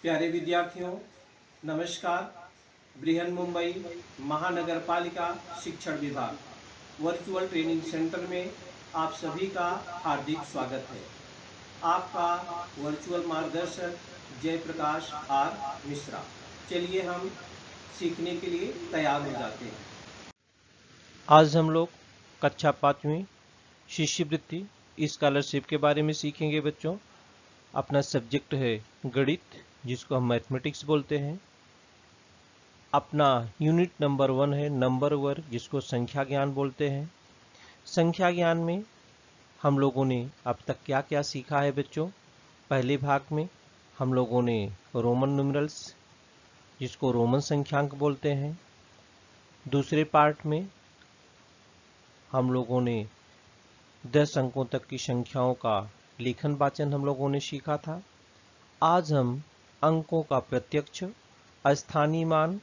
प्यारे विद्यार्थियों, नमस्कार। बृहन मुंबई महानगर पालिका शिक्षण विभाग वर्चुअल ट्रेनिंग सेंटर में आप सभी का हार्दिक स्वागत है। आपका वर्चुअल मार्गदर्शक जयप्रकाश आर मिश्रा। चलिए हम सीखने के लिए तैयार हो जाते हैं। आज हम लोग कक्षा 5वीं शिष्यवृत्ति स्कॉलरशिप के बारे में सीखेंगे बच्चों। अपना सब्जेक्ट है गणित, जिसको हम मैथमेटिक्स बोलते हैं। अपना यूनिट नंबर 1 है नंबर वर्ग, जिसको संख्या ज्ञान बोलते हैं। संख्या ज्ञान में हम लोगों ने अब तक क्या क्या सीखा है बच्चों। पहले भाग में हम लोगों ने रोमन न्यूमरल्स, जिसको रोमन संख्यांक बोलते हैं। दूसरे पार्ट में हम लोगों ने 10 अंकों तक की संख्याओं का लेखन वाचन हम लोगों ने सीखा था। आज हम अंकों का प्रत्यक्ष, अस्थानी मान,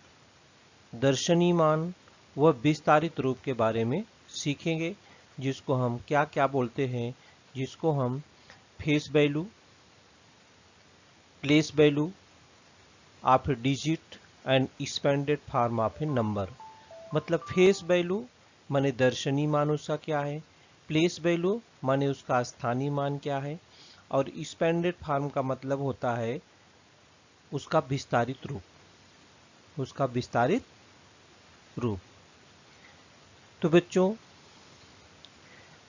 दर्शनी मान व विस्तारित रूप के बारे में सीखेंगे, जिसको हम क्या क्या बोलते हैं, जिसको हम face value, place value of A digit and expanded form of a number. मतलब फेस वैल्यू माने दर्शनी मान उसका क्या है, प्लेस वैल्यू माने उसका स्थानीय मान क्या है, और एक्सपेंडेड फॉर्म का मतलब होता है उसका विस्तारित रूप, उसका विस्तारित रूप। तो बच्चों,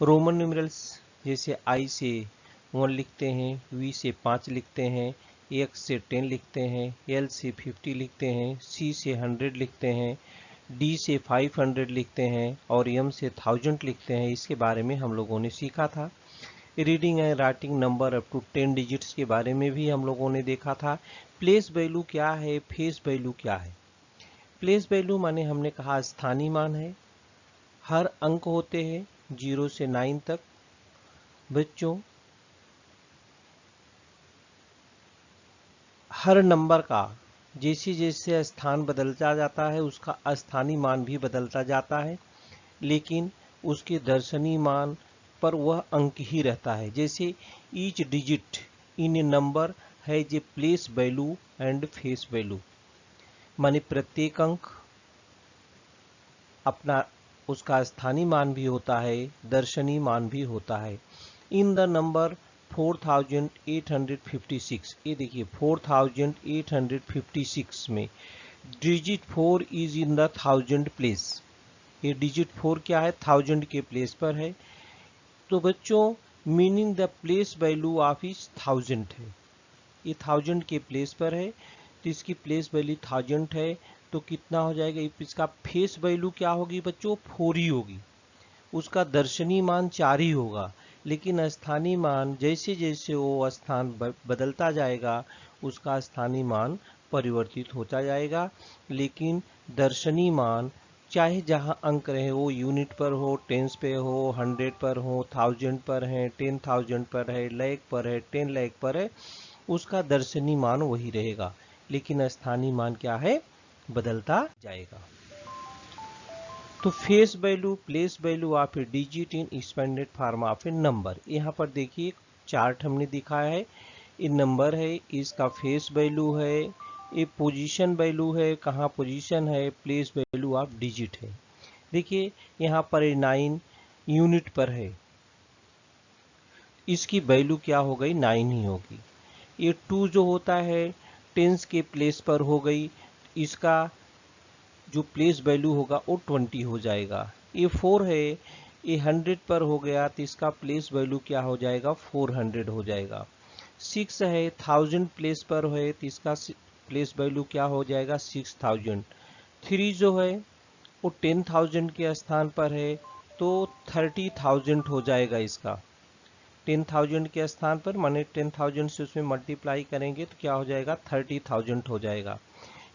रोमन न्यूमरल्स जैसे I से 1 लिखते हैं, V से 5 लिखते हैं, X से 10 लिखते हैं, L से 50 लिखते हैं, C से 100 लिखते हैं, D से 500 लिखते हैं और M से 1000 लिखते हैं। इसके बारे में हम लोगों ने सीखा था। Reading and writing number up to 10 digits के बारे में भी हम लोगों ने देखा था। प्लेस वैल्यू क्या है, फेस वैल्यू क्या है। प्लेस वैल्यू माने हमने कहा स्थानीय मान है। हर अंक होते हैं 0 से 9 तक। बच्चों, हर नंबर का जैसे जैसे स्थान बदलता जाता है उसका स्थानीय मान भी बदलता जाता है, लेकिन उसके दर्शनीय मान पर वह अंक ही रहता है। जैसे each digit in a number है जे place value and face value, माने प्रत्येक अंक अपना उसका स्थानीय मान भी होता है, दर्शनीय मान भी होता है। इन द नंबर 4856, ये देखिए 4856 में digit 4 is in the 1000 place. ये डिजिट 4 क्या है, 1000 के प्लेस पर है। तो बच्चों, meaning the place value of is 1000 है। ये 1000 के प्लेस पर है, तो इसकी प्लेस वैल्यू 1000 है। तो कितना हो जाएगा, इसका फेस वैल्यू क्या होगी बच्चों, 4 ही होगी। उसका दर्शनीय मान 4 ही होगा, लेकिन स्थानीय मान जैसे जैसे वो स्थान बदलता जाएगा उसका स्थानीय मान परिवर्तित होता जाएगा। लेकिन दर्शनीय मान चाहे जहां अंक रहे, वो यूनिट पर हो, टेंस पे हो, 100 पर हो, 1000 पर है, 10,000 पर है, लाख पर है, 10 लाख पर है, उसका दर्शनीय मान वही रहेगा, लेकिन स्थानीय मान क्या है, बदलता जाएगा। तो face value, place value of A digit in expanded form of a number. यहाँ पर देखिए चार्ट हमने दिखाया है, ये नंबर है, इसका फेस वैल्यू है, ये पोजीशन वैल्यू है, कहाँ पोजीशन है, प्लेस वैल्यू ऑफ डिजिट है। देखिए यहाँ पर 9 यूनिट पर है, इसकी वैल्यू क्या हो गई, 9 ही होगी। ये 2 जो होता है टेंस के प्लेस पर हो गई, इसका जो प्लेस वैल्यू होगा वो 20 हो जाएगा। ये 4 है, ये 100 पर हो गया तो इसका प्लेस वैल्यू क्या हो जाएगा, 400 हो जाएगा। 6 है, 1000 प्लेस पर है तो इसका प्लेस वैल्यू क्या हो जाएगा, 6000। 3 जो है वो 10,000 के स्थान पर है तो 30,000 हो जाएगा। इसका 10,000 के स्थान पर माने 10,000 से उसमें मल्टीप्लाई करेंगे तो क्या हो जाएगा, 30,000 हो जाएगा।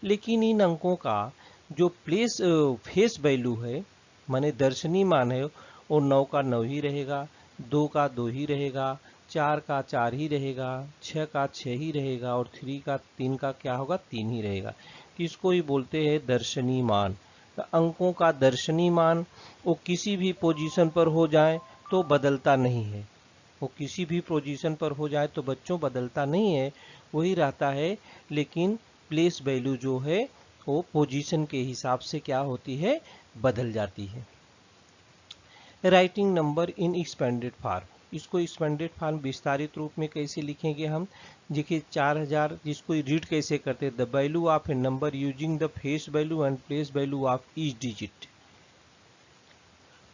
लेकिन इन अंकों का जो फेस वैल्यू है माने दर्शनीय मान है, वो 9 का 9 ही रहेगा, 2 का 2 ही रहेगा, 4 का 4 ही रहेगा, 6 का 6 ही रहेगा और 3 का क्या होगा, 3 ही रहेगा। इसको ही बोलते हैं दर्शनीय मान। तो अंकों का दर्शनीय मान वो किसी भी पोजीशन पर हो जाए तो बदलता नहीं है, वो किसी भी पोजीशन पर हो जाए तो बच्चों बदलता नहीं है, वही रहता है, लेकिन प्लेस वैल्यू जो है वो पोजीशन के हिसाब से क्या होती है, बदल जाती है। Writing number in expanded form, इसको एक्सपेंडेड फॉर्म विस्तारित रूप में कैसे लिखेंगे हम, देखिए 4000 जिसको रीड कैसे करते हैं, the value of a number using the face value and place value of each digit.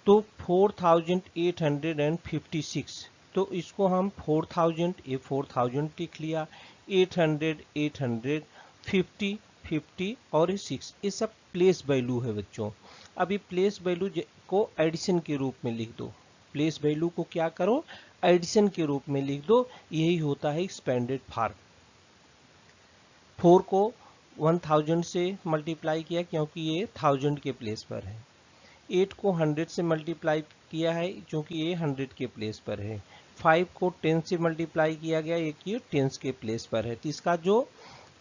तो 4856, तो इसको हम 4000 ये 4000 लिख लिया, 800 800, 50 50 और 6, ये सब प्लेस वैल्यू है बच्चों। अभी प्लेस वैल्यू को एडिशन के रूप में लिख दो, प्लेस वैल्यू को क्या करो, एडिशन के रूप में लिख दो, यही होता है एक्सपेंडेड फॉर्म। 4 को 1000 से मल्टीप्लाई किया क्योंकि ये 1000 के प्लेस पर है, 8 को 100 से मल्टीप्लाई किया है क्योंकि ये 100 के प्लेस पर है, 5 को 10 से मल्टीप्लाई किया गया, एक ये 10 के प्लेस पर है। तो इसका जो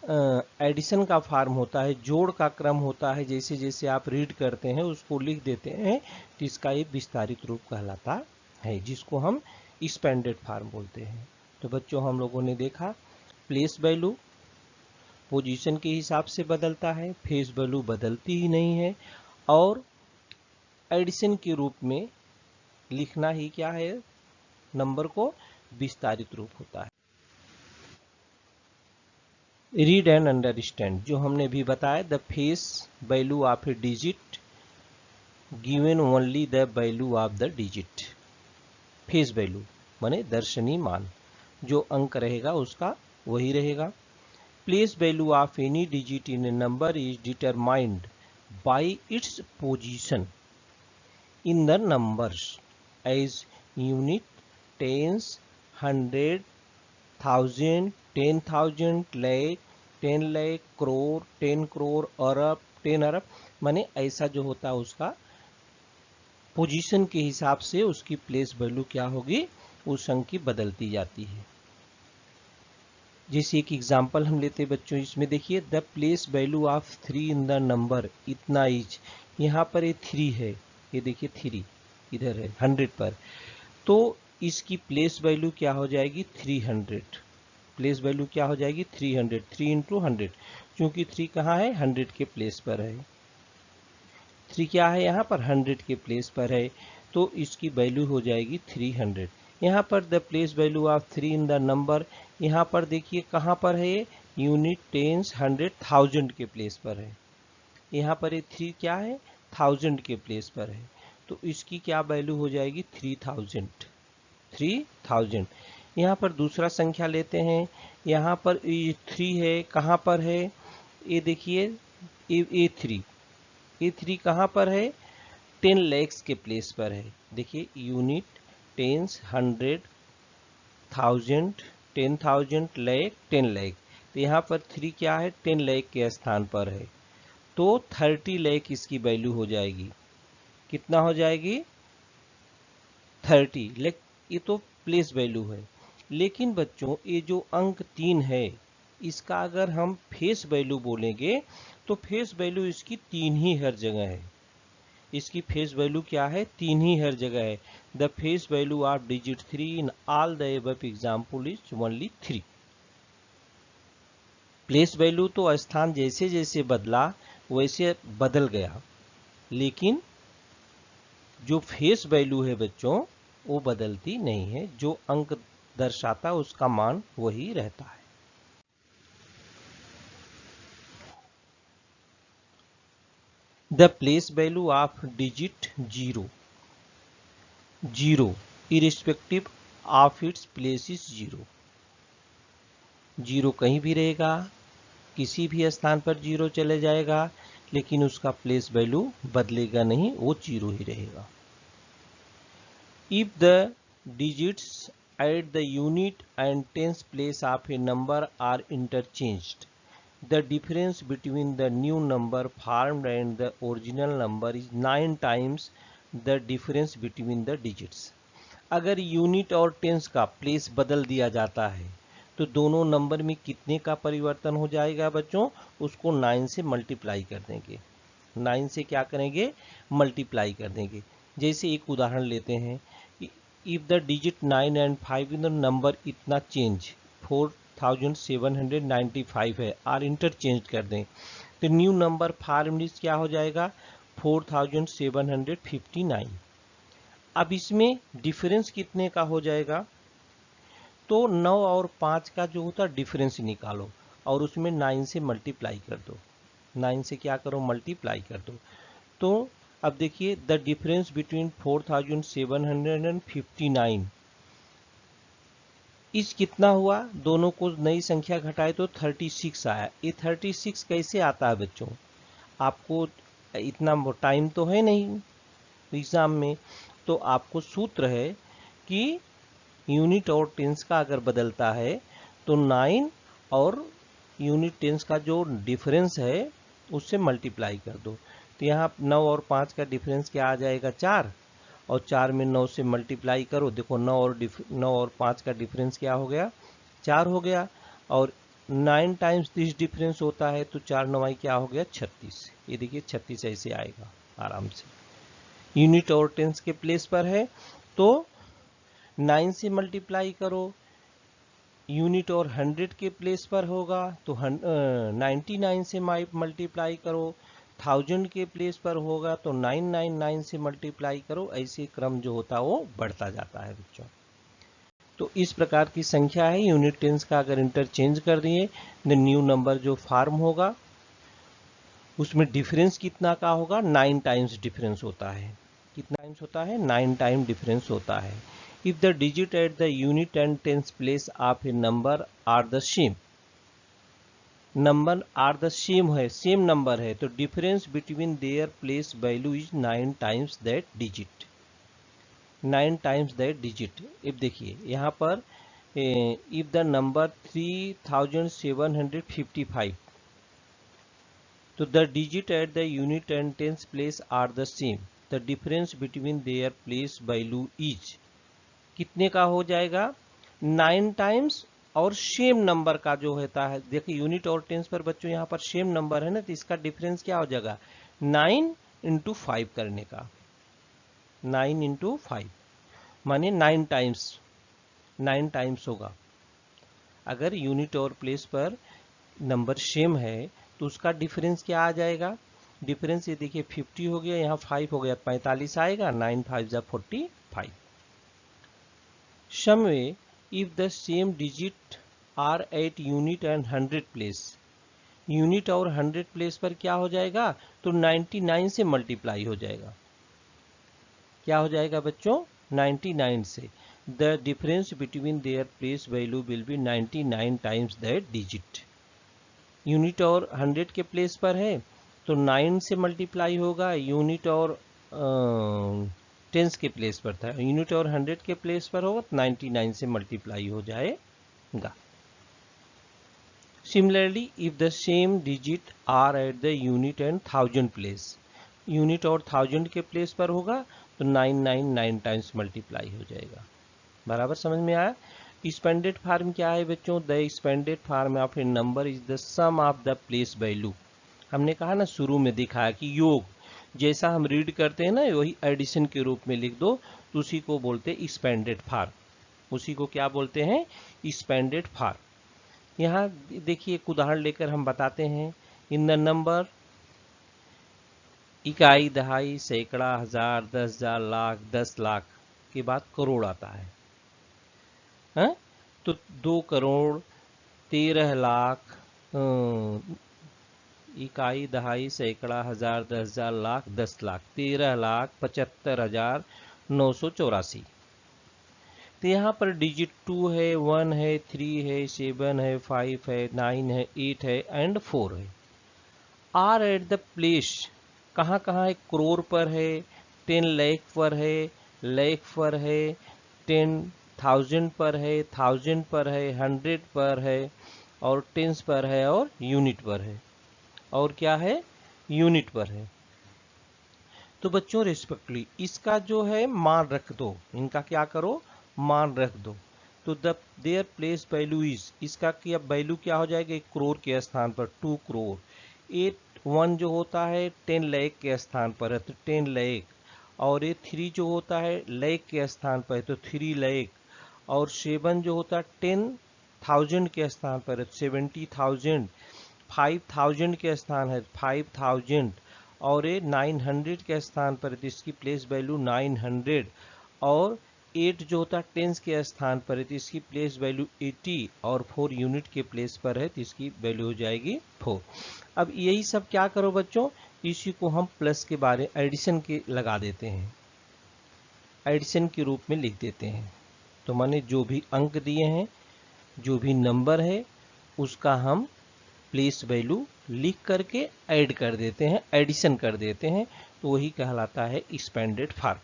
एडिशन का फॉर्म होता है, जोड़ का क्रम होता है, जैसे जैसे आप रीड करते हैं उसको लिख देते हैं, तो इसका ये विस्तारित रूप कहलाता है, जिसको हम एक्सपेंडेड फॉर्म बोलते हैं। तो बच्चों हम लोगों ने देखा प्लेस वैल्यू पोजीशन के हिसाब से बदलता है, फेस वैल्यू बदलती ही नहीं है, और एडिशन के रूप में लिखना ही क्या है, नंबर को विस्तारित रूप होता है। रीड एंड अंडरस्टैंड, जो हमने भी बताया, the face value of A digit given only the value of the digit. Face value माने दर्शनी मान, जो अंक रहेगा उसका वही रहेगा। Place value of any digit in a number is determined by its position in the numbers as unit, tens, 100, 1000, 10,000, lakh, 10 lakh, crore, 10 crore, अरब, 10 अरब, माने ऐसा जो होता है उसका पोजीशन के हिसाब से उसकी प्लेस वैल्यू क्या होगी, उस अंक की बदलती जाती है। जैसे एक एग्जांपल हम लेते हैं बच्चों, इसमें देखिए the place value of 3 in the number इतना इज, यहाँ पर ये 3 है, ये देखिए 3 इधर है 100 पर, तो इसकी प्लेस वैल्यू क्या हो जाएगी 300, प्लेस वैल्यू क्या हो जाएगी 300, 3 इंटू 100, क्योंकि 3 कहाँ है 100 के प्लेस पर है, 3 क्या है यहाँ पर 100 के प्लेस पर है, तो इसकी वैल्यू हो जाएगी 300। यहाँ पर the place value of 3 in the number, यहाँ पर देखिए कहाँ पर है, ये यूनिट, टेंस, 100, 1000 के प्लेस पर है, यहाँ पर ये 3 क्या है 1000 के प्लेस पर है, तो इसकी क्या वैल्यू हो जाएगी 3000, 3000। यहाँ पर दूसरा संख्या लेते हैं, यहाँ पर ये 3 है, कहाँ पर है, ये देखिए A3 कहाँ पर है 10 lakhs के प्लेस पर है, देखिए यूनिट, टेंस, 100, 1000, 10,000, लाख, 10 लाख, तो यहाँ पर 3 क्या है 10 लाख के स्थान पर है, तो 30 लाख इसकी वैल्यू हो जाएगी, कितना हो जाएगी 30 लाख, ये तो प्लेस वैल्यू है। लेकिन बच्चों ये जो अंक 3 है, इसका अगर हम फेस वैल्यू बोलेंगे तो फेस वैल्यू इसकी 3 ही हर जगह है, इसकी फेस वैल्यू क्या है 3 ही हर जगह है। The face value of digit 3 in all the above example is only 3। Place value तो स्थान जैसे जैसे बदला वैसे बदल गया, लेकिन जो फेस वैल्यू है बच्चों वो बदलती नहीं है, जो अंक दर्शाता उसका मान वही रहता है। The place value of digit 0 irrespective of its place is 0 कहीं भी रहेगा, किसी भी स्थान पर 0 चले जाएगा, लेकिन उसका प्लेस वैल्यू बदलेगा नहीं, वो 0 ही रहेगा। If the digits at the unit and tens place of a number are interchanged, the difference between the new number formed and the original number is 9 times the difference between the digits। अगर unit और tense का place बदल दिया जाता है तो दोनों number में कितने का परिवर्तन हो जाएगा बच्चों, उसको 9 से मल्टीप्लाई कर देंगे, 9 से क्या करेंगे मल्टीप्लाई कर देंगे। जैसे एक उदाहरण लेते हैं, if the digit 9 and 5 in the number इतना चेंज, 4795 है, और इंटरचेंज कर दें तो न्यू नंबर फॉर्म लिस्ट क्या हो जाएगा 4759। अब इसमें डिफरेंस कितने का हो जाएगा, तो 9 और 5 का जो होता है डिफरेंस निकालो और उसमें 9 से मल्टीप्लाई कर दो, 9 से क्या करो मल्टीप्लाई कर दो। तो अब देखिए द डिफरेंस बिटवीन 4759 इस कितना हुआ, दोनों को नई संख्या घटाए तो 36 आया। ये 36 कैसे आता है बच्चों, आपको इतना टाइम तो है नहीं एग्जाम में, तो आपको सूत्र है कि यूनिट और टेंस का अगर बदलता है तो 9 और यूनिट टेंस का जो डिफरेंस है उससे मल्टीप्लाई कर दो। तो यहाँ 9 और 5 का डिफरेंस क्या आ जाएगा 4, और 4 में 9 से मल्टीप्लाई करो, देखो 9 और 5 का डिफरेंस क्या हो गया 4 हो गया, और 9 टाइम्स दिस डिफरेंस होता है तो 4 9 क्या हो गया 36। ये देखिए 36 ऐसे आएगा आराम से, यूनिट और टेंस के प्लेस पर है तो 9 से मल्टीप्लाई करो, यूनिट और 100 के प्लेस पर होगा तो 99 से मल्टीप्लाई करो, 1000 के प्लेस पर होगा तो 999 से मल्टीप्लाई करो, ऐसे क्रम जो होता है वो बढ़ता जाता है बच्चों। तो इस प्रकार की संख्या है, यूनिट टेंस का अगर इंटरचेंज कर दिए तो न्यू नंबर जो फॉर्म होगा उसमें डिफरेंस कितना का होगा 9 टाइम्स डिफरेंस होता है, कितना टाइम्स होता है 9 टाइम डिफरेंस होता है। If the digit at the unit and tens place of a number are the same, number are the same है, सेम नंबर है, तो difference between their place value is 9 times that digit, 9 times that digit. अब देखिए यहाँ पर if the number 3755, तो the digit at the unit and tens place are the same, the difference between their place value is कितने का हो जाएगा 9 times, और सेम नंबर का जो होता है, देखिए यूनिट और टेंस पर बच्चों यहाँ पर सेम नंबर है ना, तो इसका डिफरेंस क्या हो जाएगा 9 इंटू 5 करने का, 9 इंटू 5 माने 9 टाइम्स, 9 टाइम्स होगा। अगर यूनिट और प्लेस पर नंबर सेम है तो उसका डिफरेंस क्या आ जाएगा, डिफरेंस ये देखिए 50 हो गया, यहाँ 5 हो गया 45 आएगा, 9 5 जा 45। Some way, if the same digit are at unit and 100 place, unit और 100 प्लेस पर क्या हो जाएगा तो 99 से मल्टीप्लाई हो जाएगा, क्या हो जाएगा बच्चों 99 से, the difference between their place value will be 99 times that digit. Unit और 100 के प्लेस पर है तो 9 से मल्टीप्लाई होगा, यूनिट और टेंस के प्लेस पर था, यूनिट और 100 के प्लेस पर होगा तो 99 से मल्टीप्लाई हो जाएगा। Similarly if the same digit are at the unit and 1000 place, unit और 1000 के प्लेस पर होगा तो 999 टाइम्स मल्टीप्लाई हो जाएगा। बराबर समझ में आया। एक्सपेंडेड फॉर्म क्या है बच्चों, the expanded form of a number is the sum of the place value. हमने कहा ना शुरू में दिखाया कि योग जैसा हम रीड करते हैं ना वही एडिशन के रूप में लिख दो, तो उसी को बोलते हैं एक्सपेंडेड फॉर्म, उसी को क्या बोलते हैं एक्सपेंडेड फॉर्म। यहाँ देखिए एक उदाहरण लेकर हम बताते हैं, इन द नंबर इकाई दहाई सैकड़ा हजार 10,000 लाख 10 लाख के बाद करोड़ आता है, हाँ? तो 2 करोड़ 13 लाख इकाई दहाई सैकड़ा हजार 10,000 लाख 10 लाख 13,75,984। तो यहाँ पर डिजिट 2 है 1 है 3 है 7 है 5 है 9 है 8 है एंड 4 है। आर एट द प्लेस कहाँ कहाँ है, करोड़ पर है, 10 लाख पर है, लाख पर है, 10,000 पर है, 1000 पर है, 100 पर है, और टेंस पर है, और यूनिट पर है, और क्या है यूनिट पर है। तो बच्चों रिस्पेक्टली इसका जो है मान रख दो, इनका क्या करो मान रख दो, तो the there place value is, इसका क्या वैल्यू क्या हो जाएगा, 1 करोड़ के स्थान पर 2 करोड़, 1 जो होता है 10 लाख के स्थान पर है तो 10 लाख, और ये 3 जो होता है लाख के स्थान पर है तो 3 लाख, और 7 जो होता है 10 1000 के स्थान पर 70,000, 5000 के स्थान है 5000 और ये 900 के स्थान पर है तो इसकी प्लेस वैल्यू 900 और 8 जो होता है टेंस के स्थान पर है तो इसकी प्लेस वैल्यू 80 और 4 यूनिट के प्लेस पर है तो इसकी वैल्यू हो जाएगी 4। अब यही सब क्या करो बच्चों, इसी को हम प्लस के बारे एडिशन के लगा देते हैं, एडिशन के रूप में लिख देते हैं। तो माने जो भी अंक दिए हैं, जो भी नंबर है, उसका हम प्लेस वैल्यू लिख करके ऐड कर देते हैं, एडिशन कर देते हैं, तो वही कहलाता है एक्सपेंडेड फॉर्म।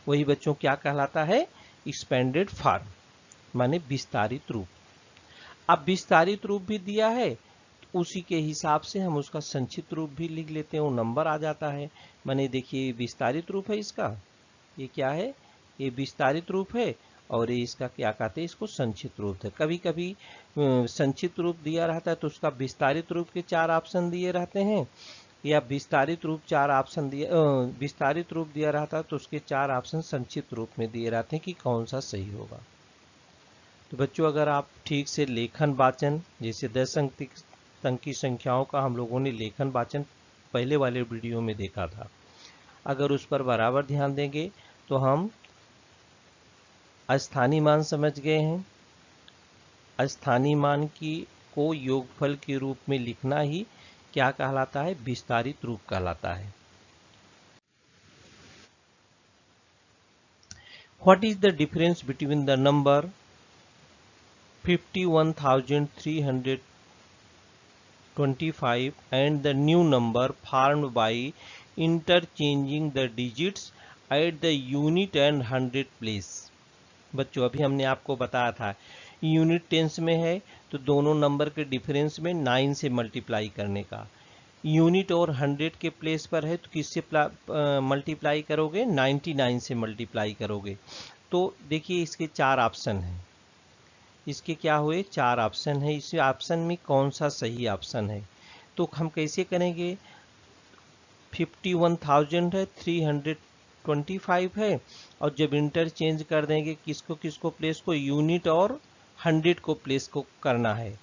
वही बच्चों क्या कहलाता है, एक्सपेंडेड फॉर्म, माने विस्तारित रूप। अब विस्तारित रूप भी दिया है तो उसी के हिसाब से हम उसका संक्षिप्त रूप भी लिख लेते हैं, वो नंबर आ जाता है। माने देखिए विस्तारित रूप है इसका, ये क्या है, ये विस्तारित रूप है और ये इसका क्या कहते हैं, इसको संक्षिप्त रूप है। कभी कभी संक्षिप्त रूप दिया रहता है तो उसका विस्तारित रूप के 4 ऑप्शन दिए रहते हैं, या विस्तारित रूप 4 ऑप्शन दिए विस्तारित रूप दिया रहता है तो उसके 4 ऑप्शन संक्षिप्त रूप में दिए रहते हैं कि कौन सा सही होगा। तो बच्चों अगर आप ठीक से लेखन वाचन, जैसे 10 अंक की संख्याओं का हम लोगों ने लेखन वाचन पहले वाले वीडियो में देखा था, अगर उस पर बराबर ध्यान देंगे तो हम अस्थानी मान समझ गए हैं। अस्थानी मान की को योगफल के रूप में लिखना ही क्या कहलाता है, विस्तारित रूप कहलाता है। What is the difference between the number 51,325 and the new number formed by interchanging the digits at the unit and hundred place? बच्चों अभी हमने आपको बताया था यूनिट टेंस में है तो दोनों नंबर के डिफरेंस में 9 से मल्टीप्लाई करने का, यूनिट और 100 के प्लेस पर है तो किससे मल्टीप्लाई करोगे, 99 से मल्टीप्लाई करोगे। तो देखिए इसके 4 ऑप्शन हैं, इसके क्या हुए 4 ऑप्शन है, इस ऑप्शन में कौन सा सही ऑप्शन है, तो हम कैसे करेंगे, 51,000 है, 325 है और जब इंटरचेंज कर देंगे किसको किसको प्लेस को, यूनिट और 100 को प्लेस को करना है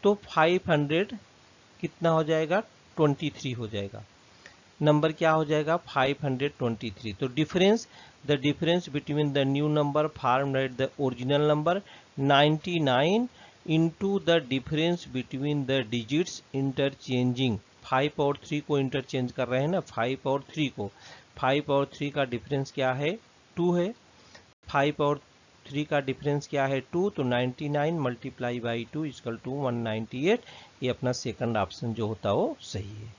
तो 500 कितना हो जाएगा, 23 हो जाएगा, नंबर क्या हो जाएगा 523। तो difference, the difference between the new number formed at the original number 99 into the difference between the digits interchanging, 5 और 3 को इंटरचेंज कर रहे हैं ना, 5 और 3 को, 5 और 3 का डिफरेंस क्या है 2 है, 5 और 3 का डिफरेंस क्या है 2, तो 99 मल्टीप्लाई बाई 2 इक्वल टू 198, ये अपना सेकंड ऑप्शन जो होता है वो सही है।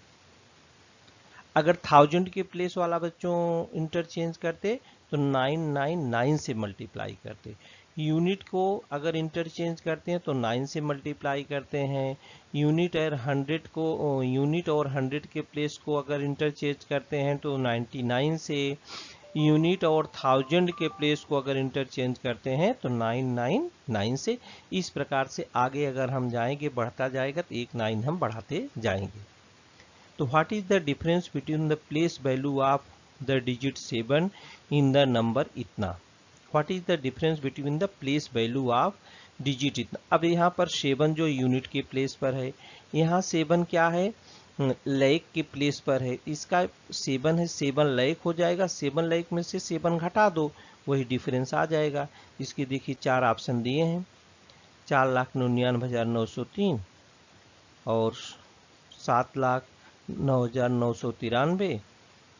अगर 1000 के प्लेस वाला बच्चों इंटरचेंज करते तो 999 से मल्टीप्लाई करते, यूनिट को अगर इंटरचेंज करते हैं तो 9 से मल्टीप्लाई करते हैं, यूनिट और 100 को, यूनिट और 100 के प्लेस को अगर इंटरचेंज करते हैं तो 99 से, यूनिट और 1000 के प्लेस को अगर इंटरचेंज करते हैं तो 999 से। इस प्रकार से आगे अगर हम जाएंगे बढ़ता जाएगा तो 1 9 हम बढ़ाते जाएंगे। तो what is the difference between the place value of the digit 7 in the number इतना, what is the difference between the place value of digit इतना। अब यहाँ पर 7 जो यूनिट के प्लेस पर है, यहाँ 7 क्या है लैक के प्लेस पर है, इसका 7 है, 7 लैक हो जाएगा, 7 लैक में से 7 घटा दो वही डिफरेंस आ जाएगा। इसके देखिए 4 ऑप्शन दिए हैं, 4,99,903 और 7,09,993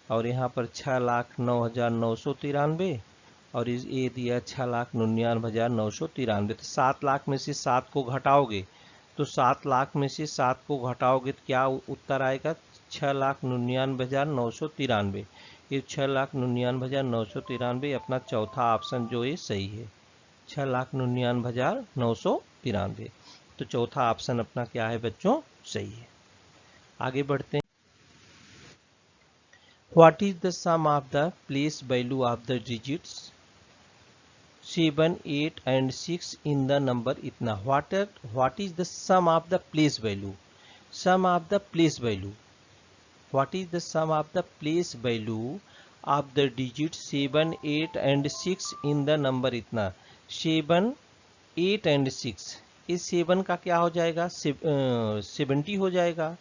और यहाँ पर 6,09,993 और ये दिया 6,99,993। तो 7 लाख में से 7 को घटाओगे तो 7 लाख में से 7 को घटाओगे तो क्या उत्तर आएगा 6,99,993। ये 6,99,993 अपना चौथा ऑप्शन जो है सही है, 6,99,993। तो चौथा ऑप्शन अपना क्या है बच्चों सही है। आगे बढ़ते हैं। What is the sum of the place value of the digits 7, 8 and 6 in the number इतना, what is the sum of the place value, sum of the place value, what is the sum of the place value of the digit 7, 8 and 6 in the number इतना, 7, 8 and 6 इस 7 का क्या हो जाएगा, 70 हो जाएगा।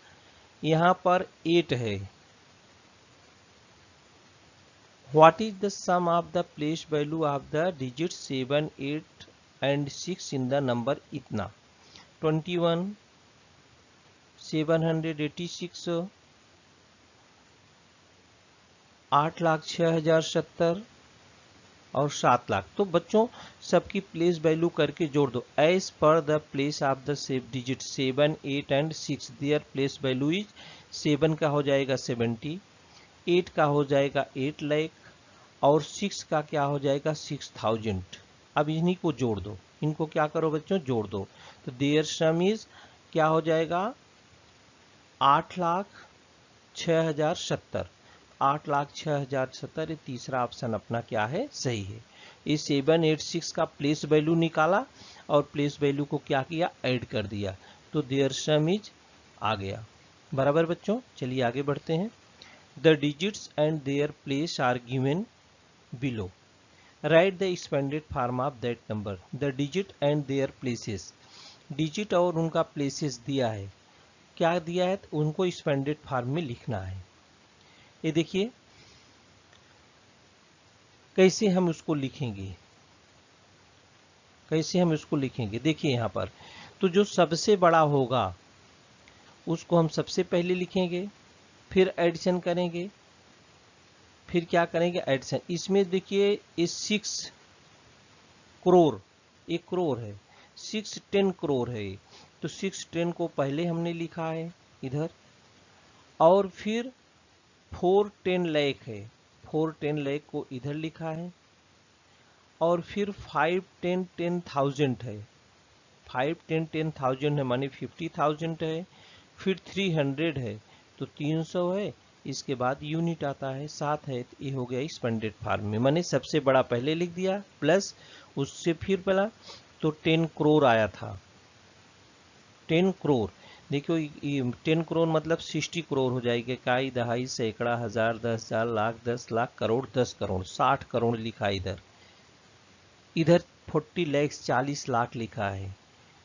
यहाँ पर 8 है। What is the sum of the place value of the digit 7, 8 and 6 in the number इतना, 21, 786, 8,06,070 और 7 लाख। तो बच्चों सबकी प्लेस वैल्यू करके जोड़ दो। As per the place of the digit 7, 8 and 6 their place value is, 7 का हो जाएगा 70, 8 का हो जाएगा 8 लाख और 6 का क्या हो जाएगा 6,000। अब इन्हीं को जोड़ दो, इनको क्या करो बच्चों, जोड़ दो। तो देयर सम इज क्या हो जाएगा 8,06,070, 8,06,070। तीसरा ऑप्शन अपना क्या है, सही है। ये 7, 8, 6 का प्लेस वैल्यू निकाला और प्लेस वैल्यू को क्या किया, ऐड कर दिया, तो देयर सम इज आ गया। बराबर बच्चों, चलिए आगे बढ़ते हैं। The digits and their place are given below, write the expanded form of that number. The digit and their places, digit और उनका प्लेसेस दिया है, क्या दिया है, तो उनको एक्सपेंडेड फॉर्म में लिखना है। ये देखिए कैसे हम उसको लिखेंगे, कैसे हम इसको लिखेंगे, देखिए यहाँ पर तो जो सबसे बड़ा होगा उसको हम सबसे पहले लिखेंगे, फिर एडिशन करेंगे, फिर क्या करेंगे, एडिशन। इसमें देखिए ये 6 करोड़, 1 करोड़ है, 6 10 करोड़ है, तो 6 10 को पहले हमने लिखा है इधर, और फिर 4 10 लाख है, 4 10 लाख को इधर लिखा है, और फिर 5 10 10,000 है, 5 10 10,000 है माने 50,000 है, फिर 300 है तो 300 है, इसके बाद यूनिट आता है 7 है, तो ये हो गया एक्सपेंडेड फॉर्म में, माने सबसे बड़ा पहले लिख दिया प्लस उससे फिर पहला, तो 10 करोड़ आया था, 10 करोड़। देखो ये 10 करोड़ मतलब 60 करोड़ हो जाएगी, इकाई, दहाई, सैकड़ा, हजार, 10,000, लाख, 10 लाख, करोड़, 10 करोड़, 60 करोड़ लिखा इधर। इधर 40 लाख 40 लाख लिखा है,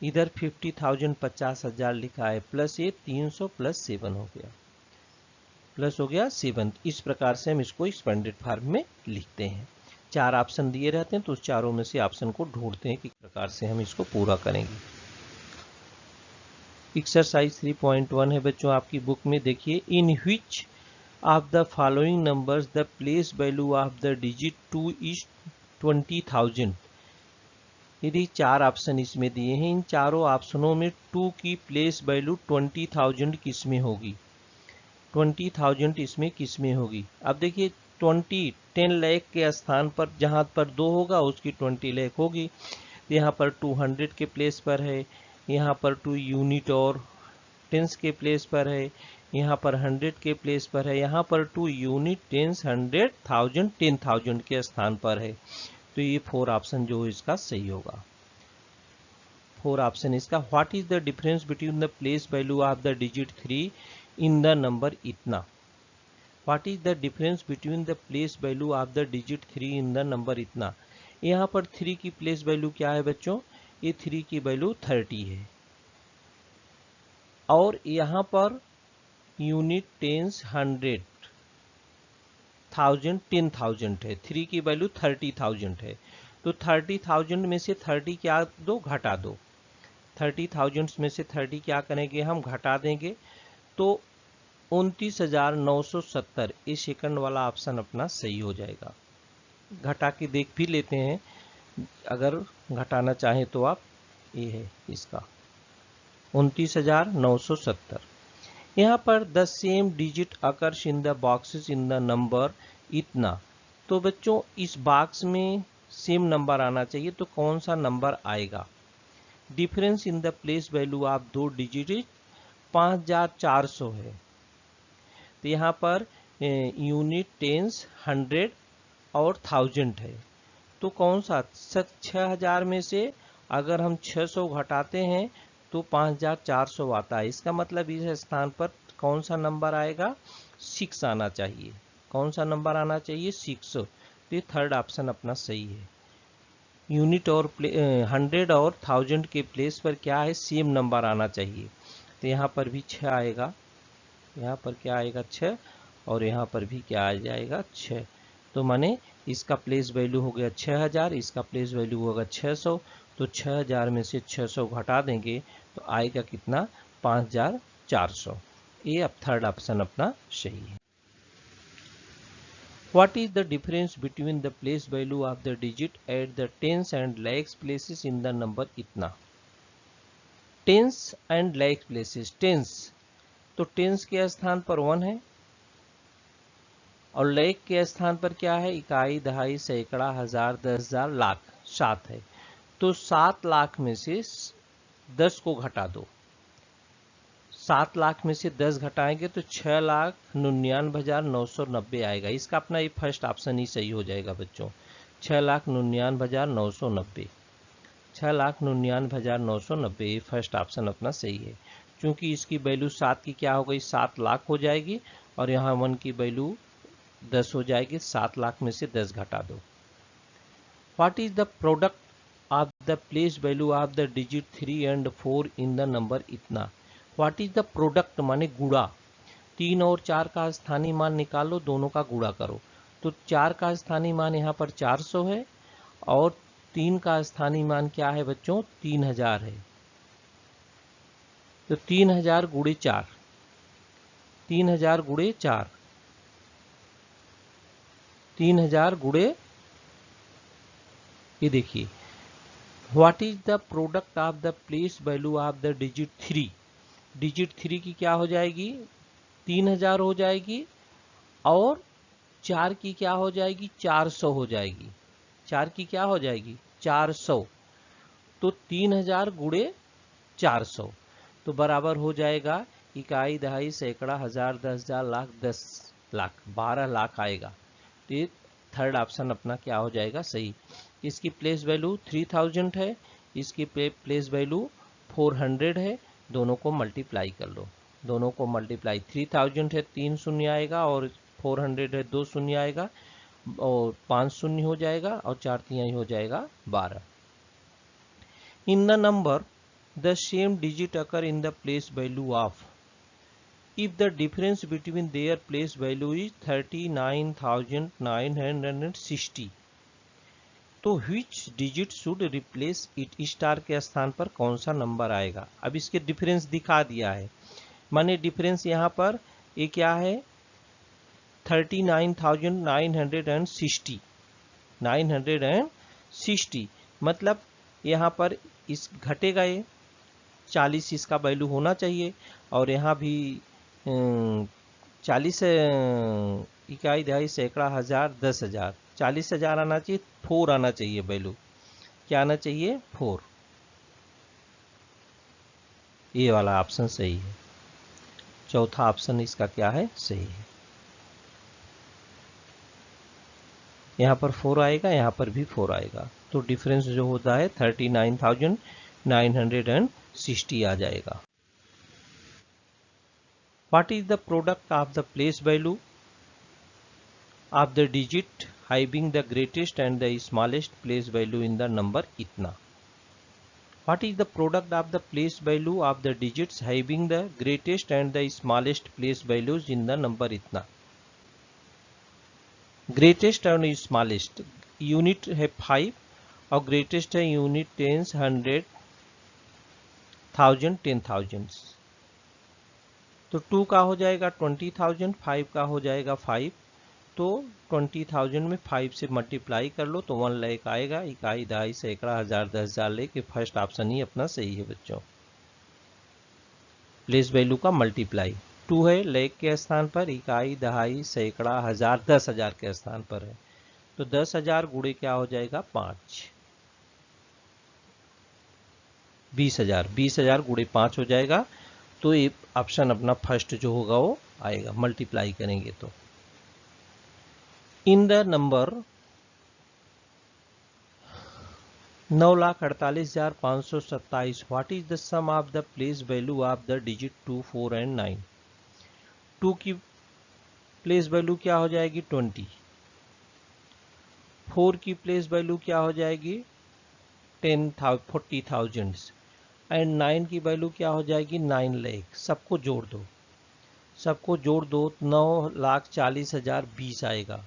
इधर 50,000 50,000 लिखा है, प्लस ये 300 प्लस 7 हो गया, प्लस हो गया 7। इस प्रकार से हम इसको एक्सपेंडेड फॉर्म में लिखते हैं। 4 ऑप्शन दिए रहते हैं तो उस चारों में से ऑप्शन को ढूंढते हैं कि किस प्रकार से हम इसको पूरा करेंगे। एक्सरसाइज 3.1 है बच्चों आपकी बुक में, देखिए in which of the following numbers the place value of the digit 2 is 20,000। यदि 4 ऑप्शन इसमें दिए हैं, इन चारों ऑप्शनों में 2 की प्लेस वैल्यू 20,000 किस में होगी, 20,000 इसमें किस में होगी। अब देखिए 10 लाख के स्थान पर जहां पर 2 होगा उसकी 20 लाख होगी, यहाँ पर 200 के प्लेस पर है, यहाँ पर 2 यूनिट और टेंस के प्लेस पर है, यहाँ पर 100 के प्लेस पर है, यहाँ पर 2 यूनिट, टेंस, 100, 1000, 10,000 के स्थान पर है, तो ये 4 ऑप्शन जो इसका सही होगा। 4 ऑप्शन इसका। What is the difference between the place value of the digit 3 in the number इतना। What is the difference between the place value of the digit 3 in the number इतना। यहाँ पर 3 की प्लेस वैल्यू क्या है बच्चों, ये 3 की वैल्यू 30 है, और यहाँ पर यूनिट, टेंस, 100, 1000, 10,000 है, 3 की वैल्यू 30,000 है, तो 30,000 में से 30 क्या दो, घटा दो, 30,000 में से 30 क्या करेंगे हम, घटा देंगे, तो 29,970, इस सेकंड वाला ऑप्शन अपना सही हो जाएगा। घटा के देख भी लेते हैं, अगर घटाना चाहें तो आप, ये है इसका 29,970। यहाँ पर the same digit occurs in the boxes in the number इतना, तो बच्चों इस बॉक्स में सेम नंबर आना चाहिए, तो कौन सा नंबर आएगा। Difference in the place value of 2 digit 5,400 है, तो यहाँ पर यूनिट, टेंस, 100 और 1000 है, तो कौन सा 6,000 में से अगर हम 600 घटाते हैं तो 5,400 आता है, इसका मतलब इस स्थान पर कौन सा नंबर आएगा, 6 आना चाहिए। कौन सा नंबर आना चाहिए, 6, तो ये थर्ड ऑप्शन अपना सही है। यूनिट और 100 और 1000 के प्लेस पर क्या है, सेम नंबर आना चाहिए। तो यहाँ पर भी 6 आएगा, यहाँ पर क्या आएगा 6, और यहाँ पर भी क्या आ जाएगा 6। तो माने इसका प्लेस वैल्यू हो गया 6000, इसका प्लेस वैल्यू होगा 600। तो 6000 में से 600 घटा देंगे तो आएगा कितना, 5400। ये अब थर्ड ऑप्शन अपना सही है। What is the difference between the place value of the digit at the tens and lakhs places in the number इतना? Tens and lakhs places, tens तो टेंस के स्थान पर 1 है और लेख के स्थान पर क्या है, इकाई, दहाई, सैकड़ा, हजार, 10,000, लाख, 7 है। तो 7 लाख में से 10 को घटा दो, 7 लाख में से 10 घटाएंगे तो 6,99,990 आएगा। इसका अपना ये फर्स्ट ऑप्शन ही सही हो जाएगा बच्चों, 6,99,990, 6,99,990 ये फर्स्ट ऑप्शन अपना सही है। क्योंकि इसकी वैल्यू 7 की क्या हो गई, 7 लाख हो जाएगी, और यहाँ 1 की वैल्यू 10 हो जाएगी। 7 लाख में से 10 घटा दो। What is the product of the place value of the digit 3 and 4 in the number इतना? व्हाट इज द प्रोडक्ट माने गुणा, 3 और 4 का स्थानीय मान निकालो, दोनों का गुणा करो। तो 4 का स्थानीय मान यहाँ पर 400 है और 3 का स्थानीय मान क्या है बच्चों, 3000 है। तो 3000 गुणे 4, 3000 गुणे 4, 3000 गुणे, ये देखिए, what is the product of the place value of the digit 3? Digit 3 की क्या हो जाएगी, 3000 हो जाएगी, और 4 की क्या हो जाएगी, 400 हो जाएगी। 4 की क्या हो जाएगी, 400। तो 3000 गुणे 400 तो बराबर हो जाएगा इकाई, दहाई, सैकड़ा, हजार, 10,000, लाख, 10 लाख, 12 लाख आएगा। तो ये थर्ड ऑप्शन अपना क्या हो जाएगा, सही। इसकी प्लेस वैल्यू 3000 है, इसकी प्लेस वैल्यू 400 है। दोनों को मल्टीप्लाई कर लो, दोनों को मल्टीप्लाई, 3000 है 3 शून्य आएगा, और 400 है 2 शून्य आएगा, और 5 शून्य हो जाएगा, और 4 तिहाई हो जाएगा 12। इन the number the same digit occur in the place value of, if the difference between their place value is 39,960, तो which digit should replace it? Star के स्थान पर कौन सा नंबर आएगा? अब इसके डिफरेंस दिखा दिया है, माने डिफरेंस यहाँ पर ये क्या है, 39,960, 960, मतलब यहाँ पर इस घटेगा, ये 40 इसका वैल्यू होना चाहिए, और यहाँ भी 40 इकाई, दहाई, सैकड़ा, हजार, 10,000, 40,000 आना चाहिए, 4 आना चाहिए वैल्यू। क्या आना चाहिए, 4। ये वाला ऑप्शन सही है, चौथा ऑप्शन इसका क्या है, सही है। यहाँ पर 4 आएगा, यहाँ पर भी 4 आएगा, तो डिफरेंस जो होता है 39,960 आ जाएगा। What is the product of the place value of the digit having the greatest and the smallest place value in the number इतना? What is the product of the place value of the digits having the greatest and the smallest place values in the number इतना? Greatest और smallest, unit है 5 और greatest है unit 10, 100, 1000, 10,000। तो 2 का हो जाएगा 20,000, 5 का हो जाएगा 5, तो 20,000 में 5 से मल्टीप्लाई कर लो तो 1 लाख आएगा। इकाई, दहाई, सैकड़ा, हजार, 10,000 लेके फर्स्ट ऑप्शन ही अपना सही है बच्चों। प्लेस वैल्यू का मल्टीप्लाई 2 है, लाख के स्थान पर, इकाई, दहाई, सैकड़ा, हजार, 10,000 के स्थान पर है, तो 10,000 गुणे क्या हो जाएगा 5, 20,000, 20,000 गुणे 5 हो जाएगा। तो ये ऑप्शन अपना फर्स्ट जो होगा वो आएगा, मल्टीप्लाई करेंगे तो। In the number 9,48,527, what is the sum of the place value of the digit 2, 4 and 9? 2 की प्लेस वैल्यू क्या हो जाएगी 20, 4 की प्लेस वैल्यू क्या हो जाएगी 40,000 एंड 9 की वैल्यू क्या हो जाएगी 9 लाख। सबको जोड़ दो, सबको जोड़ दो 9,40,020 आएगा।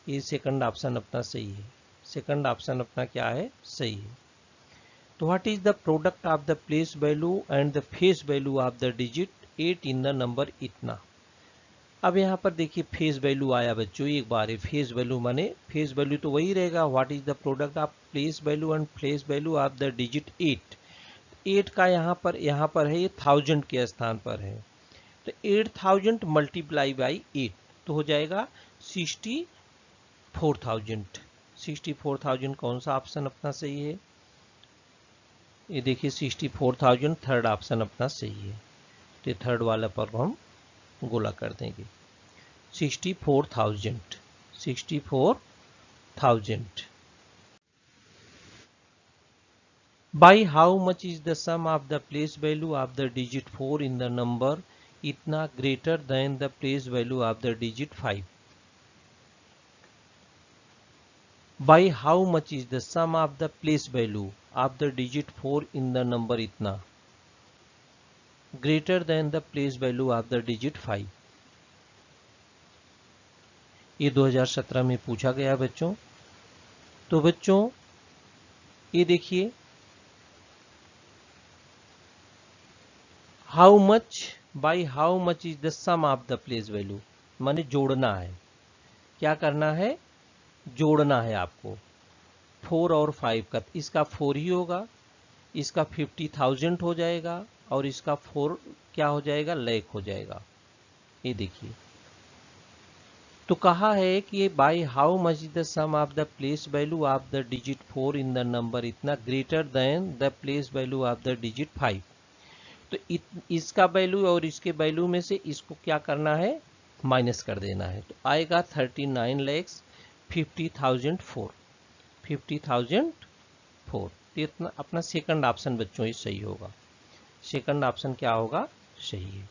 ये सेकंड ऑप्शन अपना सही है। सेकंड ऑप्शन अपना क्या है, सही है। तो what is the product of the place value and the face value of the digit 8 in the number इतना। अब यहाँ पर देखिए फेस वैल्यू आया बच्चों, एक बार है फेस वैल्यू माने फेस वैल्यू तो वही रहेगा, what is the product of place value and face value of the digit 8। 8 का यहाँ पर है, ये 1000 के स्थान पर है, तो 8000 मल्टीप्लाई बाई 8 तो हो जाएगा 64,000। 64,000 कौन सा ऑप्शन अपना सही है, ये देखिए 64,000 थर्ड ऑप्शन अपना सही है। तो थर्ड वाला पर हम गोला कर देंगे 64,000। 64,000 by how much is the sum of the place value of the digit 4 in the number इतना greater than the place value of the digit 5। by how much is the sum of the place value of the digit 4 in the number इतना greater than the place value of the digit 5। ये 2017 में पूछा गया बच्चों। तो बच्चों ये देखिए how much by how much is the sum of the place value, माने जोड़ना है, क्या करना है, जोड़ना है आपको 4 और 5 का, इसका 4 ही होगा, इसका 50,000 हो जाएगा और इसका 4 क्या हो जाएगा, लाख हो जाएगा। ये देखिए तो कहा है कि by how much is the sum of the place value of the digit 4 in the number इतना greater than the place value of the digit 5। तो इसका वैल्यू और इसके वैल्यू में से इसको क्या करना है, माइनस कर देना है, तो आएगा 39,50,004। 50,004 तो इतना अपना सेकंड ऑप्शन बच्चों ये सही होगा। सेकंड ऑप्शन क्या होगा, सही है।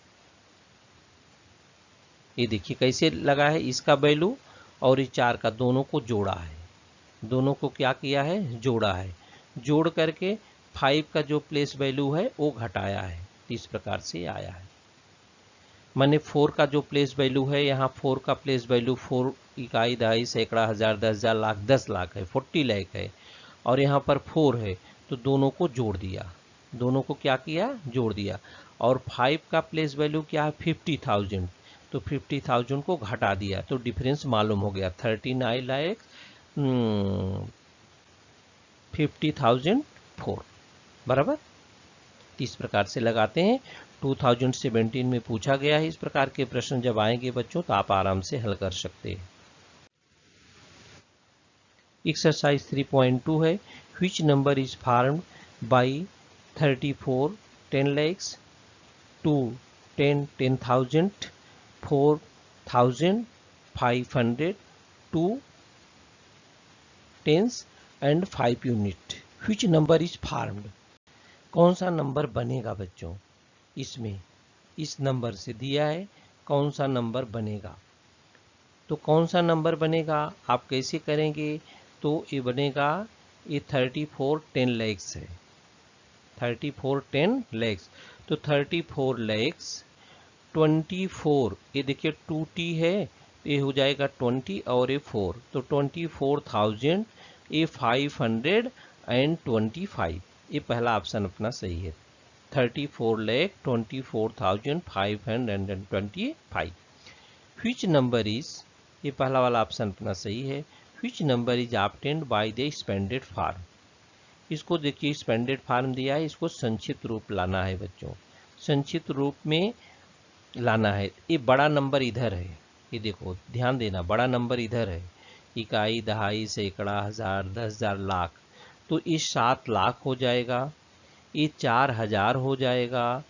ये देखिए कैसे लगा है, इसका वैल्यू और इस 4 का दोनों को जोड़ा है, दोनों को क्या किया है, जोड़ा है, जोड़ करके 5 का जो प्लेस वैल्यू है वो घटाया है, तो इस प्रकार से आया है। माने 4 का जो प्लेस वैल्यू है, यहाँ 4 का प्लेस वैल्यू 4 इकाई दहाई सैकड़ा हजार 10,000 लाख 10 लाख है, 40 लाख है, और यहाँ पर 4 है, तो दोनों को जोड़ दिया, दोनों को क्या किया, जोड़ दिया। और 5 का प्लेस वैल्यू क्या है 50,000, तो 50,000 को घटा दिया, तो डिफरेंस मालूम हो गया 39,50,004 बराबर। इस प्रकार से लगाते हैं। 2017 में पूछा गया है, इस प्रकार के प्रश्न जब आएंगे बच्चों तो आप आराम से हल कर सकते हैं। एक्सरसाइज 3.2 है, which number is formed by 34 10 lakhs 2 10 10,000 4,500 2 tens and 5 unit। Which number is formed, कौन सा नंबर बनेगा बच्चों, इसमें इस नंबर से दिया है कौन सा नंबर बनेगा। तो कौन सा नंबर बनेगा आप कैसे करेंगे, तो ये बनेगा, ये 34 10 lakhs है, 34 10 lakhs, तो 34 lakhs 24, ये देखिए 2t है, ये हो जाएगा 20 और ये 4, तो 24,000 ये 525, ये पहला ऑप्शन अपना सही है। 34,24,525। व्हिच नंबर इज, ये पहला वाला ऑप्शन अपना सही है। Which number is obtained by the expanded form, इसको देखिए एक्सपेंडेड फॉर्म दिया है, इसको संक्षिप्त रूप लाना है बच्चों, संक्षिप्त रूप में लाना है। ये बड़ा नंबर इधर है, ये देखो ध्यान देना, बड़ा नंबर इधर है, इकाई दहाई सैकड़ा हजार 10,000 लाख, तो ये 7 लाख हो जाएगा, ये 4,000 हो जाएगा,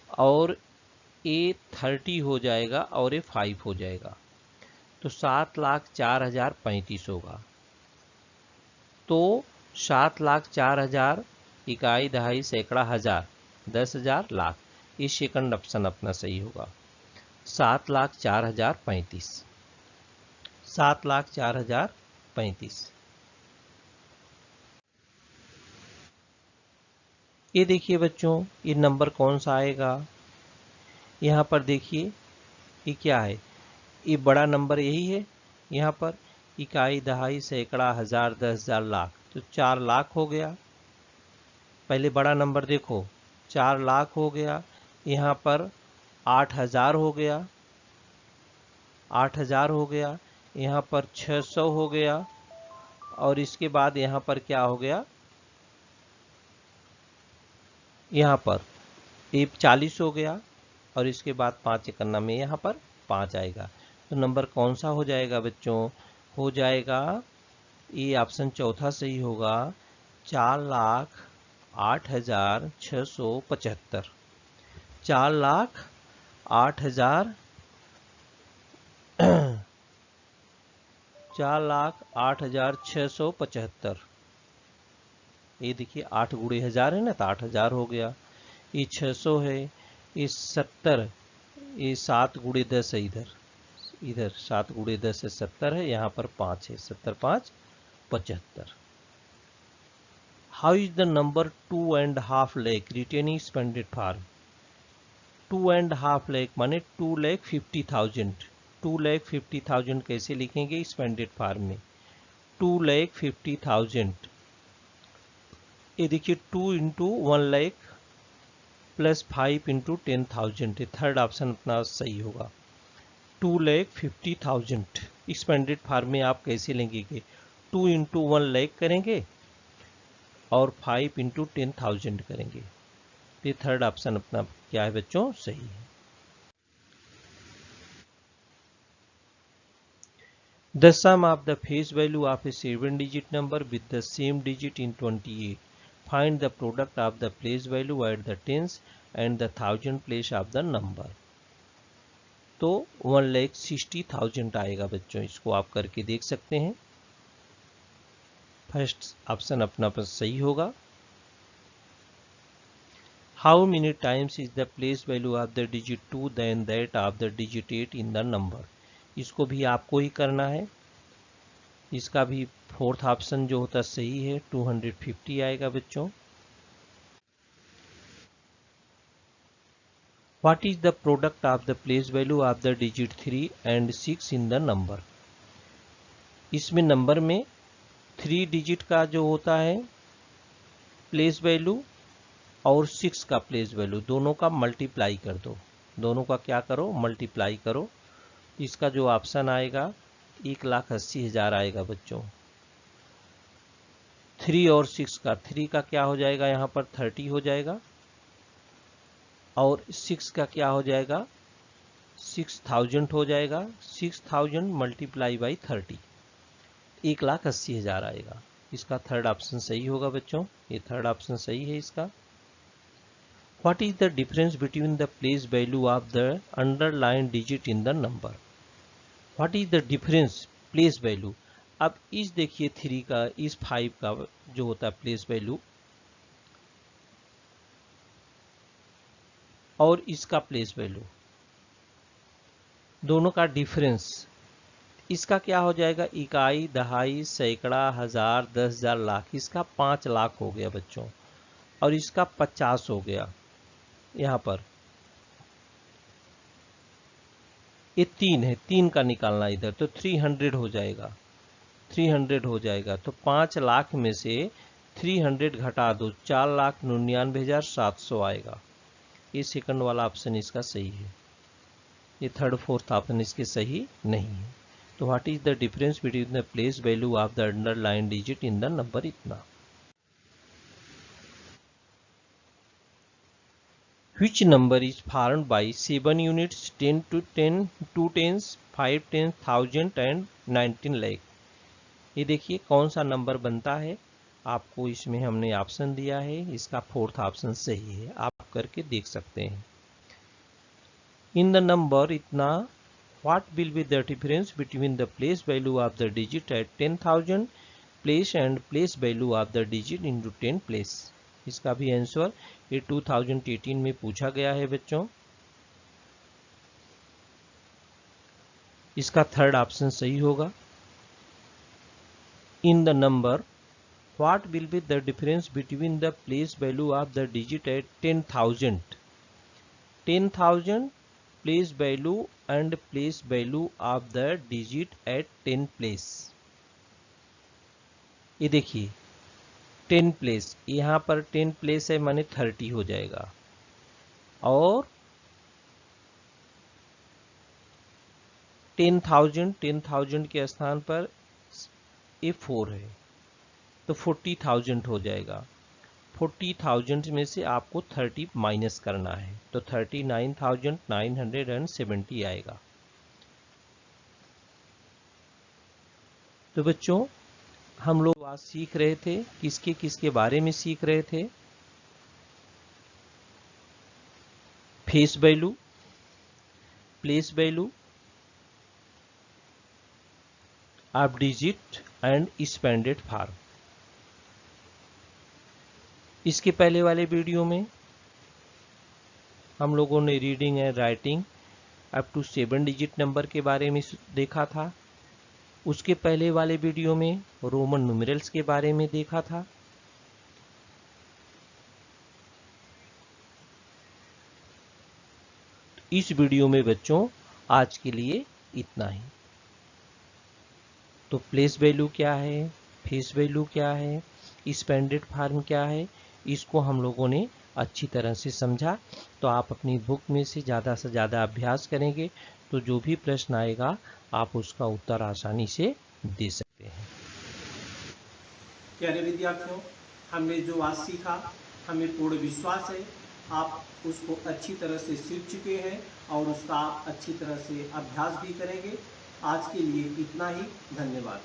और ये 30 हो जाएगा, और ये 5 हो जाएगा, तो 7,04,035 होगा। तो 7,04,000 इकाई दहाई सैकड़ा हजार 10,000 लाख, ये सेकंड ऑप्शन अपना सही होगा, 7,04,035। 7,04,035। ये देखिए बच्चों, ये नंबर कौन सा आएगा? यहाँ पर देखिए ये क्या है, ये बड़ा नंबर यही है। यहाँ पर इकाई, दहाई, सैकड़ा, हजार, 10,000, लाख, तो 4 लाख हो गया। पहले बड़ा नंबर देखो, 4 लाख हो गया। यहाँ पर 8,000 हो गया, 8,000 हो गया। यहाँ पर 600 हो गया, और इसके बाद यहाँ पर क्या हो गया, यहाँ पर ये 40 हो गया, और इसके बाद 5 एकन्ना में यहाँ पर 5 आएगा। तो नंबर कौन सा हो जाएगा बच्चों? हो जाएगा, ये ऑप्शन चौथा सही होगा, 4,08,675। 4,08,000 4,08,675। ये देखिए 8 गुणे 1000 है ना, तो 8,000 हो गया। ये 600 है, ये 70, ये 7 गुणे 10 है, इधर इधर 7 गुणे 10 है, 70 है, यहाँ पर 5 है, 70 5 75। How is the number 2.5 lakh written expanded form? 2.5 lakh माने 2,50,000। 2,50,000 कैसे लिखेंगे एक्सपेंडेड फार्म में? 2,50,000, ये देखिए 2 into 1 lakh plus 5 into 10,000, third option अपना सही होगा। 2,50,000 एक्सपेंडेड फार्म में आप कैसे लेंगे कि 2 इंटू 1 लाख करेंगे और 5 इंटू 10,000 करेंगे। ये थर्ड ऑप्शन अपना क्या है बच्चों? सही है। The sum of the face value of a 7-digit number with the same digit in 28. Find the product of the place value at the tens and the thousand place of the number. तो 1,60,000 आएगा बच्चों, इसको आप करके देख सकते हैं। First option अपना पर सही होगा। How many times is the place value of the digit 2 than that of the digit 8 in the number? इसको भी आपको ही करना है। इसका भी फोर्थ ऑप्शन जो होता सही है, 250 आएगा बच्चों। What is the product of the place value of the digit 3 and 6 in the number? इसमें नंबर में 3 डिजिट का जो होता है प्लेस वैल्यू और 6 का प्लेस वैल्यू, दोनों का मल्टीप्लाई कर दो। दोनों का क्या करो? मल्टीप्लाई करो। इसका जो ऑप्शन आएगा 1,80,000 आएगा बच्चों। 3 और 6 का, 3 का क्या हो जाएगा, यहाँ पर 30 हो जाएगा, और 6 का क्या हो जाएगा, 6,000 हो जाएगा। 6,000 मल्टीप्लाई बाई 30, 1,80,000 आएगा। इसका थर्ड ऑप्शन सही होगा बच्चों, ये थर्ड ऑप्शन सही है इसका। What is the difference between the place value of the underlined digit in the number? What is the difference place value? अब इस देखिए 3 का, इस 5 का जो होता है प्लेस वैल्यू और इसका प्लेस वैल्यू, दोनों का डिफरेंस, इसका क्या हो जाएगा, इकाई, दहाई, सैकड़ा, हजार, 10,000, लाख। इसका 5 लाख हो गया बच्चों, और इसका 50 हो गया। यहाँ पर ये 3 है, 3 का निकालना इधर, तो 300 हो जाएगा, 300 हो जाएगा। तो 5 लाख में से 300 घटा दो, 4,99,700 आएगा। ये सेकंड वाला ऑप्शन इसका सही है, ये थर्ड फोर्थ ऑप्शन इसके सही नहीं है। तो what is the difference between the place value of the underline digit in the number? इतना। Which number is formed by 7 units, 10 to 10, 2 tens, 5 tens, 1,000 and 19 lakh? ये देखिए कौन सा नंबर बनता है, आपको इसमें हमने ऑप्शन दिया है, इसका फोर्थ ऑप्शन सही है, आप करके देख सकते हैं। इन द नंबर इतना, what will be the difference between the place value of the digit at 10,000 place and place value of the digit into 10 place? इसका भी आंसर ये 2018 में पूछा गया है बच्चों। इसका थर्ड ऑप्शन सही होगा। इन the number what will be the difference between the place value of the digit at 10,000? 10,000 place value and place value of the digit at 10 place. ये देखिए 10 प्लेस, यहाँ पर 10 प्लेस है माने 30 हो जाएगा, और 10,000 के स्थान पर ये 4 है तो 40,000 हो जाएगा। 40,000 में से आपको 30 माइनस करना है तो 39,970 आएगा। तो बच्चों हम लोग आज सीख रहे थे, किसके बारे में सीख रहे थे? Face value, place value of digit and expanded form. इसके पहले वाले वीडियो में हम लोगों ने reading and writing up to 7 digit number के बारे में देखा था। उसके पहले वाले वीडियो में रोमन न्यूमेरल्स के बारे में देखा था। इस वीडियो में बच्चों आज के लिए इतना ही। तो प्लेस वैल्यू क्या है, फेस वैल्यू क्या है, एक्सपेंडेड फॉर्म क्या है, इसको हम लोगों ने अच्छी तरह से समझा। तो आप अपनी बुक में से ज़्यादा अभ्यास करेंगे तो जो भी प्रश्न आएगा आप उसका उत्तर आसानी से दे सकते हैं। प्यारे विद्यार्थियों, हमने जो आज सीखा हमें पूर्ण विश्वास है आप उसको अच्छी तरह से सीख चुके हैं और उसका अच्छी तरह से अभ्यास भी करेंगे। आज के लिए इतना ही, धन्यवाद।